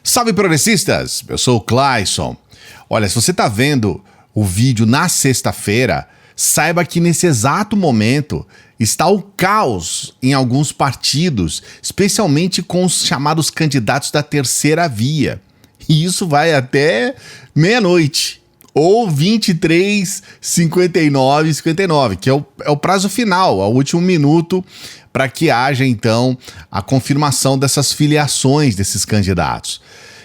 Salve progressistas, eu sou o Clayson. Olha, se você está vendo o vídeo na sexta-feira, saiba que nesse exato momento está o caos em alguns partidos, especialmente com os chamados candidatos da terceira via. E isso vai até meia-noite, ou 23h59, que é o prazo final, o último minuto, para que haja, então, a confirmação dessas filiações desses candidatos.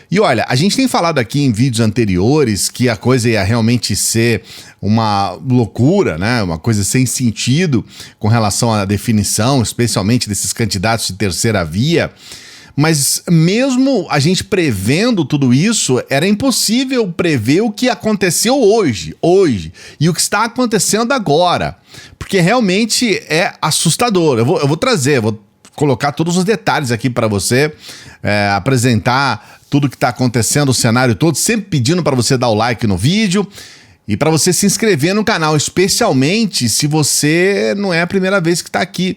E olha, a gente tem falado aqui em vídeos anteriores que a coisa ia realmente ser uma loucura, né? Uma coisa sem sentido com relação à definição, especialmente desses candidatos de terceira via. Mas mesmo a gente prevendo tudo isso, era impossível prever o que aconteceu hoje, e o que está acontecendo agora, porque realmente é assustador. Eu vou colocar todos os detalhes aqui para você, apresentar tudo que está acontecendo, o cenário todo, sempre pedindo para você dar o like no vídeo e para você se inscrever no canal, especialmente se você não é a primeira vez que está aqui.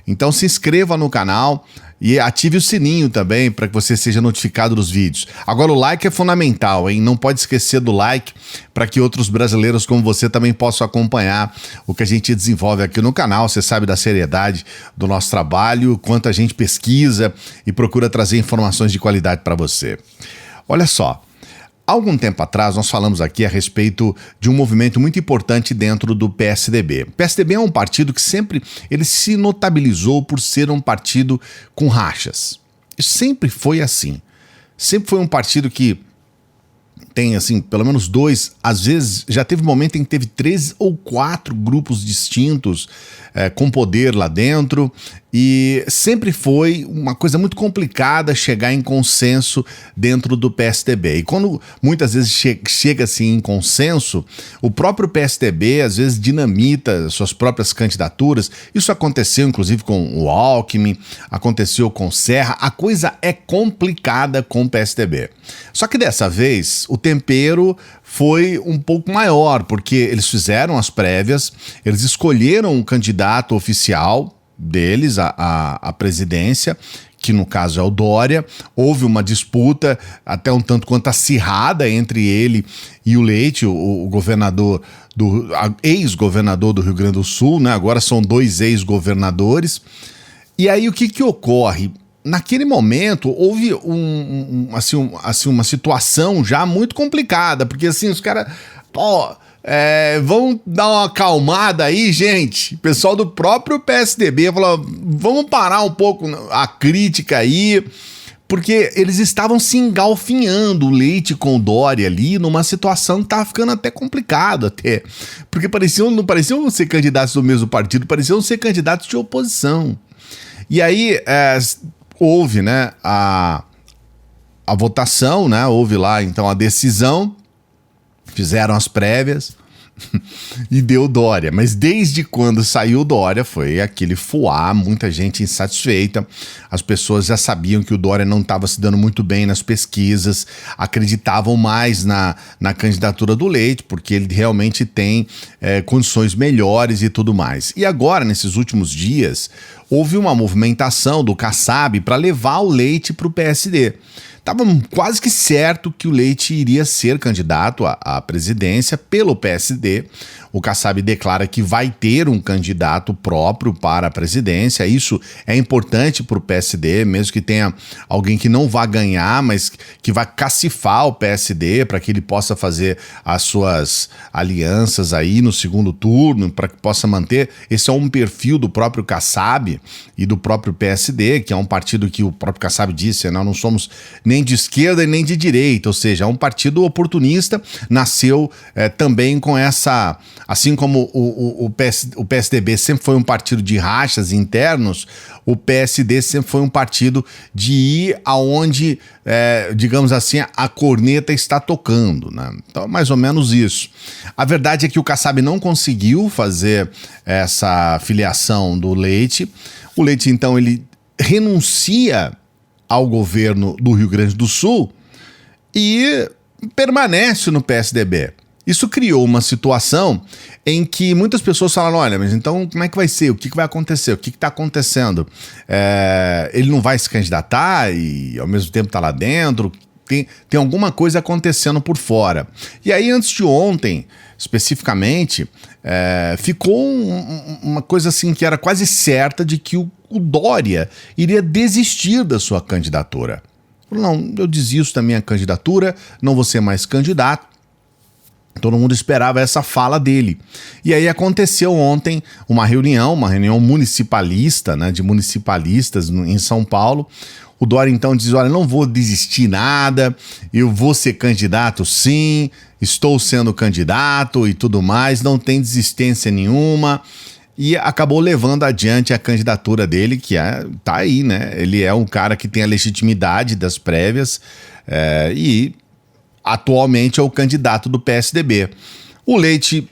Então se inscreva no canal e ative o sininho também para que você seja notificado dos vídeos. Agora o like é fundamental, hein? Não pode esquecer do like para que outros brasileiros como você também possam acompanhar o que a gente desenvolve aqui no canal. Você sabe da seriedade do nosso trabalho, quanto a gente pesquisa e procura trazer informações de qualidade para você. Olha só. Há algum tempo atrás, nós falamos aqui a respeito de um movimento muito importante dentro do PSDB. O PSDB é um partido que sempre ele se notabilizou por ser um partido com rachas. Sempre foi assim. Sempre foi um partido que tem, assim, pelo menos dois, às vezes já teve um momento em que teve 3 ou 4 grupos distintos com poder lá dentro, e sempre foi uma coisa muito complicada chegar em consenso dentro do PSDB. E quando muitas vezes chega assim em consenso, o próprio PSDB às vezes dinamita suas próprias candidaturas. Isso aconteceu inclusive com o Alckmin, aconteceu com o Serra. A coisa é complicada com o PSDB. Só que dessa vez o tempero foi um pouco maior, porque eles fizeram as prévias, eles escolheram um candidato oficial deles à presidência, que no caso é o Dória. Houve uma disputa até um tanto quanto acirrada entre ele e o Leite, o governador, ex-governador do Rio Grande do Sul, né? Agora são 2 ex-governadores. E aí o que ocorre? Naquele momento houve uma situação já muito complicada, porque assim os caras, vamos dar uma acalmada aí, gente. O pessoal do próprio PSDB falou, vamos parar um pouco a crítica aí, porque eles estavam se engalfinhando, o Leite com o Dória ali, numa situação que estava ficando até complicado até, porque não pareciam ser candidatos do mesmo partido, pareciam ser candidatos de oposição. E aí houve, né, a votação, né, houve lá então a decisão, fizeram as prévias e deu Dória. Mas desde quando saiu Dória foi aquele fuá, muita gente insatisfeita, as pessoas já sabiam que o Dória não estava se dando muito bem nas pesquisas, acreditavam mais na candidatura do Leite, porque ele realmente tem condições melhores e tudo mais. E agora, nesses últimos dias, houve uma movimentação do Kassab para levar o Leite para o PSD. Estava quase que certo que o Leite iria ser candidato à presidência pelo PSD. O Kassab declara que vai ter um candidato próprio para a presidência. Isso é importante para o PSD, mesmo que tenha alguém que não vá ganhar, mas que vai cacifar o PSD para que ele possa fazer as suas alianças aí no segundo turno, para que possa manter. Esse é um perfil do próprio Kassab e do próprio PSD, que é um partido que o próprio Kassab disse, nós não somos nem de esquerda e nem de direita, ou seja, é um partido oportunista, nasceu também com essa... Assim como o PSDB sempre foi um partido de rachas internos, o PSD sempre foi um partido de ir aonde, digamos assim, a corneta está tocando, né? Então, mais ou menos isso. A verdade é que o Kassab não conseguiu fazer essa filiação do Leite. O Leite, então, ele renuncia ao governo do Rio Grande do Sul e permanece no PSDB. Isso criou uma situação em que muitas pessoas falaram, olha, mas então como é que vai ser? O que vai acontecer? O que está acontecendo? Ele não vai se candidatar e ao mesmo tempo está lá dentro? tem alguma coisa acontecendo por fora. E aí, antes de ontem, especificamente, ficou uma coisa assim que era quase certa de que o Dória iria desistir da sua candidatura. Não, eu desisto da minha candidatura, não vou ser mais candidato. Todo mundo esperava essa fala dele. E aí aconteceu ontem uma reunião municipalista, né, de municipalistas em São Paulo. O Dória então diz, olha, não vou desistir nada, eu vou ser candidato sim, estou sendo candidato e tudo mais, não tem desistência nenhuma. E acabou levando adiante a candidatura dele, que tá aí, né? Ele é um cara que tem a legitimidade das prévias e atualmente é o candidato do PSDB. O Leite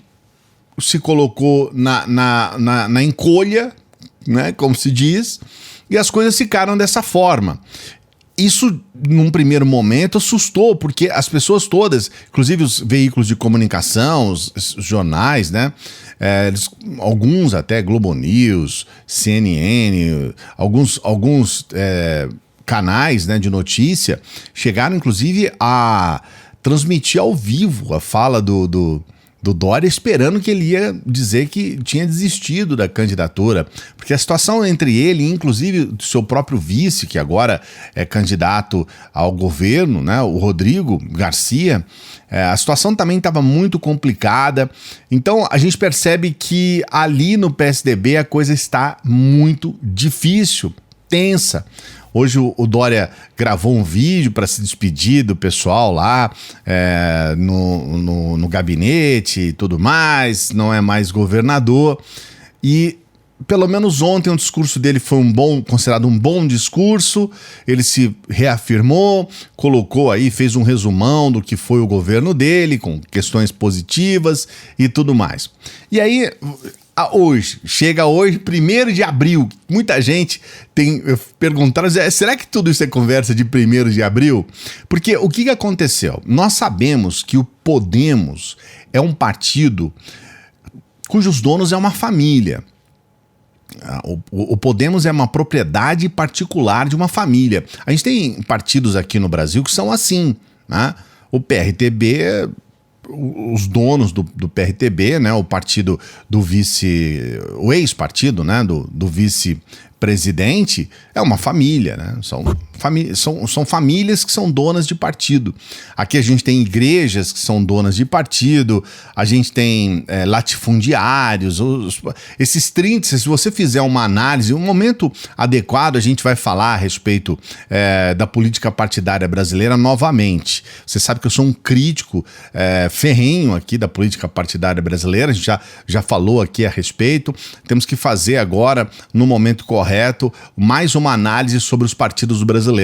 se colocou na encolha, né, como se diz, e as coisas ficaram dessa forma. Isso, num primeiro momento, assustou, porque as pessoas todas, inclusive os veículos de comunicação, os jornais, né, alguns até Globo News, CNN, alguns canais, né, de notícia, chegaram inclusive a transmitir ao vivo a fala do Dória, esperando que ele ia dizer que tinha desistido da candidatura, porque a situação entre ele, inclusive do seu próprio vice, que agora é candidato ao governo, né, o Rodrigo Garcia, a situação também estava muito complicada. Então a gente percebe que ali no PSDB a coisa está muito difícil, tensa. Hoje o Dória gravou um vídeo para se despedir do pessoal lá no gabinete e tudo mais, não é mais governador. E pelo menos ontem o discurso dele foi considerado um bom discurso, ele se reafirmou, colocou aí, fez um resumão do que foi o governo dele, com questões positivas e tudo mais. E aí, chega hoje, 1º de abril, muita gente tem perguntado, será que tudo isso é conversa de 1º de abril? Porque o que aconteceu? Nós sabemos que o Podemos é um partido cujos donos é uma família. O Podemos é uma propriedade particular de uma família. A gente tem partidos aqui no Brasil que são assim, né? O PRTB, os donos do PRTB, né? O partido do o ex-partido, né? Do vice-presidente, é uma família, né? São famílias que são donas de partido. Aqui a gente tem igrejas que são donas de partido, a gente tem latifundiários, esses 30, se você fizer uma análise, um momento adequado a gente vai falar a respeito da política partidária brasileira novamente. Você sabe que eu sou um crítico ferrenho aqui da política partidária brasileira, a gente já falou aqui a respeito, temos que fazer agora, no momento correto, mais uma análise sobre os partidos brasileiros.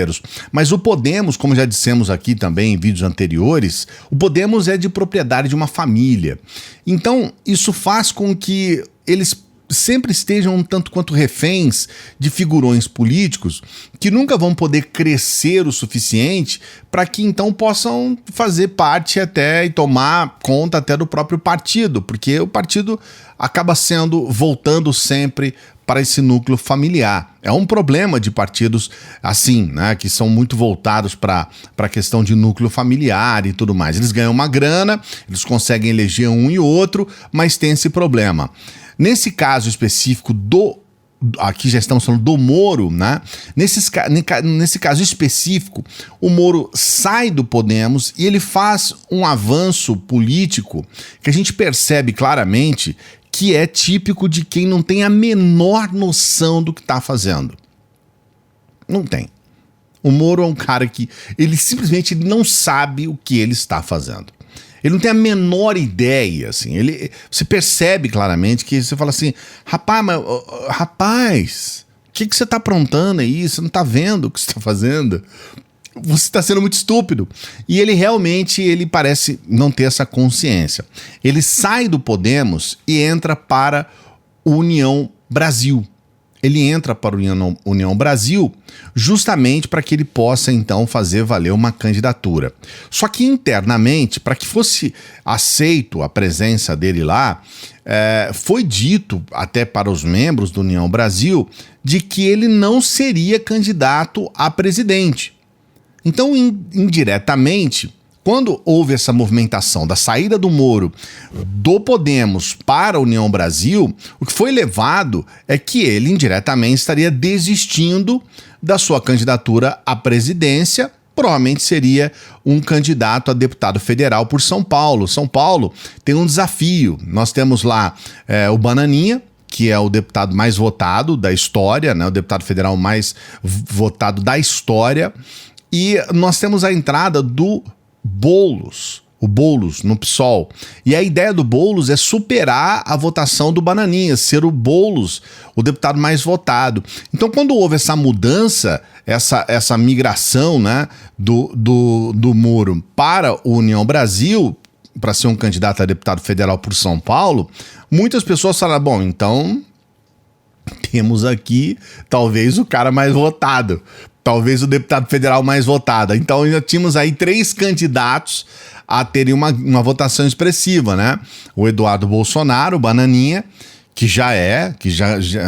Mas o Podemos, como já dissemos aqui também em vídeos anteriores, o Podemos é de propriedade de uma família. Então, isso faz com que eles sempre estejam um tanto quanto reféns de figurões políticos que nunca vão poder crescer o suficiente para que então possam fazer parte até e tomar conta até do próprio partido, porque o partido acaba voltando sempre para esse núcleo familiar. É um problema de partidos assim, né, que são muito voltados para a questão de núcleo familiar e tudo mais. Eles ganham uma grana, eles conseguem eleger um e outro, mas tem esse problema. Nesse caso específico aqui já estamos falando do Moro, né? Nesse caso específico, o Moro sai do Podemos e ele faz um avanço político que a gente percebe claramente que é típico de quem não tem a menor noção do que está fazendo. Não tem. O Moro é um cara que ele simplesmente não sabe o que ele está fazendo. Ele não tem a menor ideia, assim. Você percebe claramente que você fala assim, rapaz, o que você está aprontando aí? Você não está vendo o que você está fazendo? Você está sendo muito estúpido. E ele parece não ter essa consciência. Ele sai do Podemos e entra para o União Brasil. Ele entra para o União Brasil justamente para que ele possa então fazer valer uma candidatura. Só que internamente, para que fosse aceito a presença dele lá, foi dito até para os membros do União Brasil de que ele não seria candidato a presidente. Então, indiretamente, quando houve essa movimentação da saída do Moro do Podemos para a União Brasil, o que foi levado é que ele indiretamente estaria desistindo da sua candidatura à presidência. Provavelmente seria um candidato a deputado federal por São Paulo. São Paulo tem um desafio. Nós temos lá o Bananinha, que é o deputado mais votado da história, né? O deputado federal mais votado da história. E nós temos a entrada do Boulos, o Boulos no PSOL. E a ideia do Boulos é superar a votação do Bananinha, ser o Boulos o deputado mais votado. Então, quando houve essa mudança, essa migração, né, do Moro para a União Brasil, para ser um candidato a deputado federal por São Paulo, muitas pessoas falaram, bom, então temos aqui talvez o cara mais votado, talvez o deputado federal mais votado. Então já tínhamos aí 3 candidatos a terem uma votação expressiva, né? O Eduardo Bolsonaro, o Bananinha, que já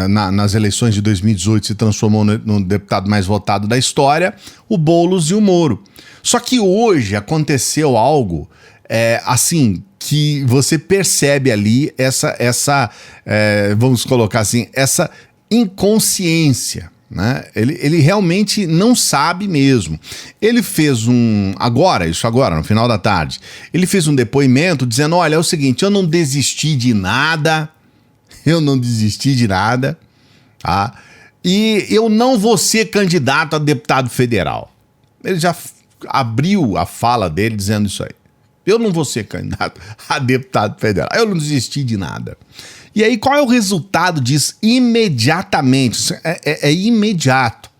nas eleições de 2018 se transformou no deputado mais votado da história, o Boulos e o Moro. Só que hoje aconteceu algo assim, que você percebe ali vamos colocar assim, essa inconsciência, né? Ele realmente não sabe mesmo. Ele fez agora, no final da tarde, ele fez um depoimento dizendo, olha, é o seguinte, eu não desisti de nada, tá? E eu não vou ser candidato a deputado federal. Ele já abriu a fala dele dizendo isso aí. Eu não vou ser candidato a deputado federal. Eu não desisti de nada. E aí, qual é o resultado disso? Imediatamente, é imediato.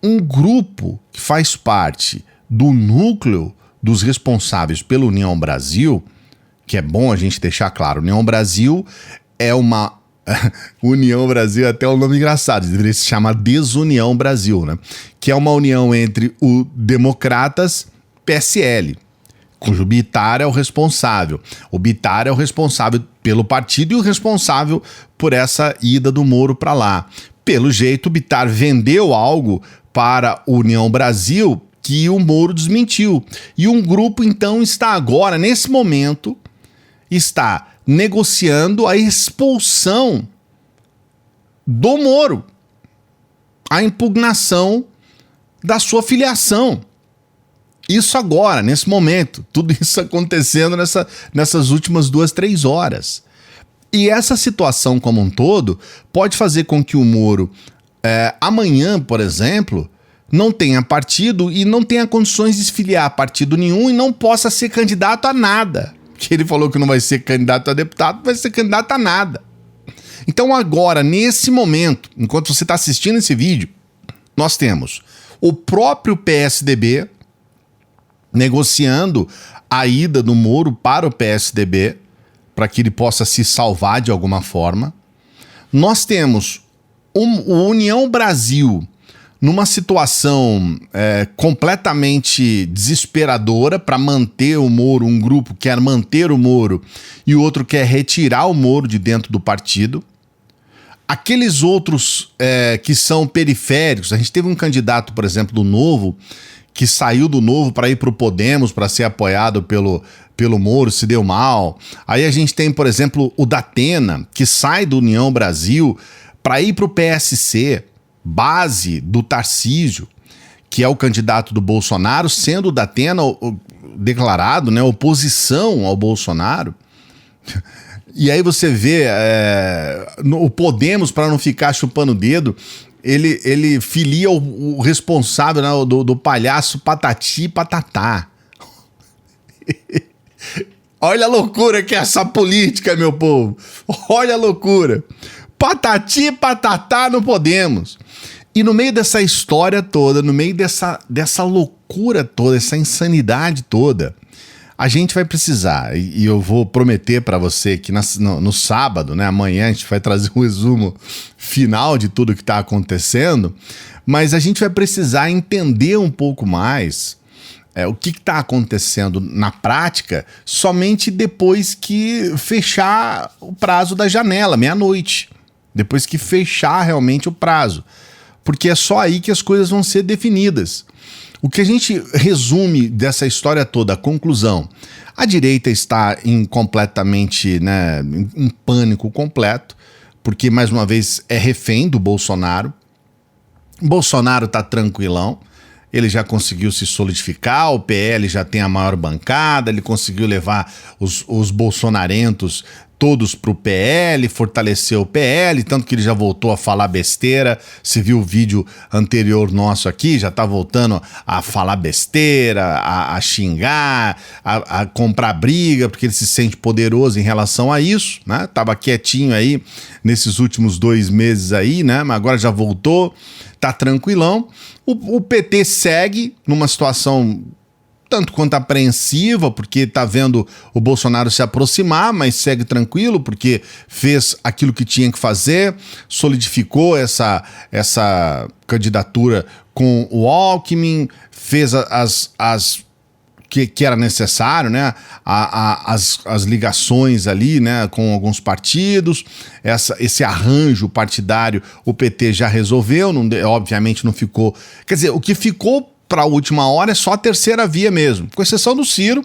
Um grupo que faz parte do núcleo dos responsáveis pela União Brasil, que é bom a gente deixar claro, União Brasil é uma... União Brasil é até um nome engraçado, deveria se chamar Desunião Brasil, né? Que é uma união entre o Democratas e PSL, cujo Bittar é o responsável. O Bittar é o responsável pelo partido e o responsável por essa ida do Moro para lá. Pelo jeito, o Bittar vendeu algo para a União Brasil que o Moro desmentiu. E um grupo, então, está agora, nesse momento, está negociando a expulsão do Moro, a impugnação da sua filiação. Isso agora, nesse momento, tudo isso acontecendo nessas últimas 2-3 horas. E essa situação como um todo pode fazer com que o Moro, amanhã, por exemplo, não tenha partido e não tenha condições de se filiar a partido nenhum e não possa ser candidato a nada. Que ele falou que não vai ser candidato a deputado, vai ser candidato a nada. Então agora, nesse momento, enquanto você está assistindo esse vídeo, nós temos o próprio PSDB negociando a ida do Moro para o PSDB, para que ele possa se salvar de alguma forma. Nós temos o União Brasil numa situação completamente desesperadora para manter o Moro. Um grupo quer manter o Moro e o outro quer retirar o Moro de dentro do partido. Aqueles outros que são periféricos, a gente teve um candidato, por exemplo, do Novo, que saiu do Novo para ir para o Podemos, para ser apoiado pelo Moro, se deu mal. Aí a gente tem, por exemplo, o Datena, que sai do União Brasil para ir para o PSC, base do Tarcísio, que é o candidato do Bolsonaro, sendo o Datena declarado, né, oposição ao Bolsonaro. E aí você vê o Podemos, para não ficar chupando o dedo, ele filia o responsável, né, do palhaço Patati e Patatá. Olha a loucura que é essa política, meu povo. Olha a loucura. Patati e Patatá no Podemos. E no meio dessa história toda, no meio dessa loucura toda, essa insanidade toda, a gente vai precisar, e eu vou prometer para você que no sábado, né, amanhã a gente vai trazer um resumo final de tudo que está acontecendo, mas a gente vai precisar entender um pouco mais o que está acontecendo na prática somente depois que fechar o prazo da janela, meia-noite, depois que fechar realmente o prazo, porque é só aí que as coisas vão ser definidas. o que a gente resume dessa história toda, a conclusão, a direita está completamente, né, em pânico completo, porque, mais uma vez, é refém do Bolsonaro. Bolsonaro está tranquilão, ele já conseguiu se solidificar, o PL já tem a maior bancada, ele conseguiu levar os bolsonarentos todos para o PL, fortaleceu o PL, tanto que ele já voltou a falar besteira. Você viu o vídeo anterior nosso aqui, já tá voltando a falar besteira, a xingar, a comprar briga, porque ele se sente poderoso em relação a isso, né? Tava quietinho aí nesses últimos 2 meses aí, né? Mas agora já voltou, tá tranquilão. O PT segue numa situação tanto quanto apreensiva, porque tá vendo o Bolsonaro se aproximar, mas segue tranquilo, porque fez aquilo que tinha que fazer, solidificou essa candidatura com o Alckmin, fez que era necessário, né? As ligações ali, né, com alguns partidos, esse arranjo partidário o PT já resolveu, obviamente não ficou. Quer dizer, o que ficou para a última hora é só a terceira via mesmo, com exceção do Ciro,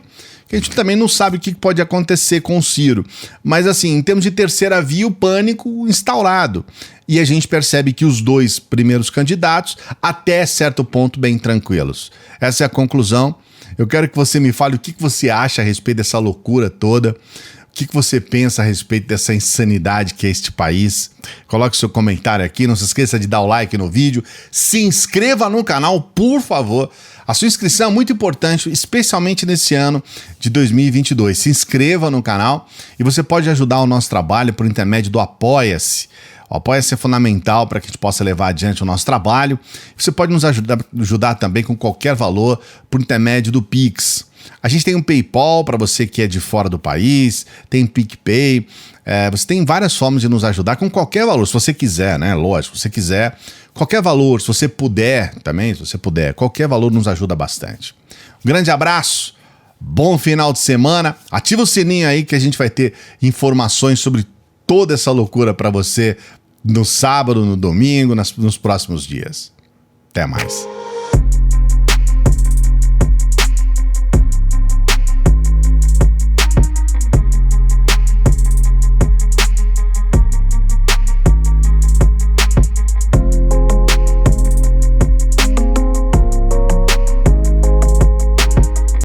que a gente também não sabe o que pode acontecer com o Ciro. Mas assim, em termos de terceira via, o pânico instaurado. E a gente percebe que os 2 primeiros candidatos, até certo ponto, bem tranquilos. Essa é a conclusão. Eu quero que você me fale o que você acha a respeito dessa loucura toda. O que você pensa a respeito dessa insanidade que é este país? Coloque seu comentário aqui, não se esqueça de dar o like no vídeo, se inscreva no canal, por favor. A sua inscrição é muito importante, especialmente nesse ano de 2022. Se inscreva no canal e você pode ajudar o nosso trabalho por intermédio do Apoia-se. O Apoia-se é fundamental para que a gente possa levar adiante o nosso trabalho. Você pode nos ajudar também com qualquer valor por intermédio do Pix. A gente tem um PayPal para você que é de fora do país, tem PicPay, você tem várias formas de nos ajudar com qualquer valor, se você quiser, né? Lógico, se você quiser, qualquer valor, se você puder também, se você puder, qualquer valor nos ajuda bastante. Um grande abraço, bom final de semana, ativa o sininho aí que a gente vai ter informações sobre toda essa loucura para você no sábado, no domingo, nos próximos dias. Até mais.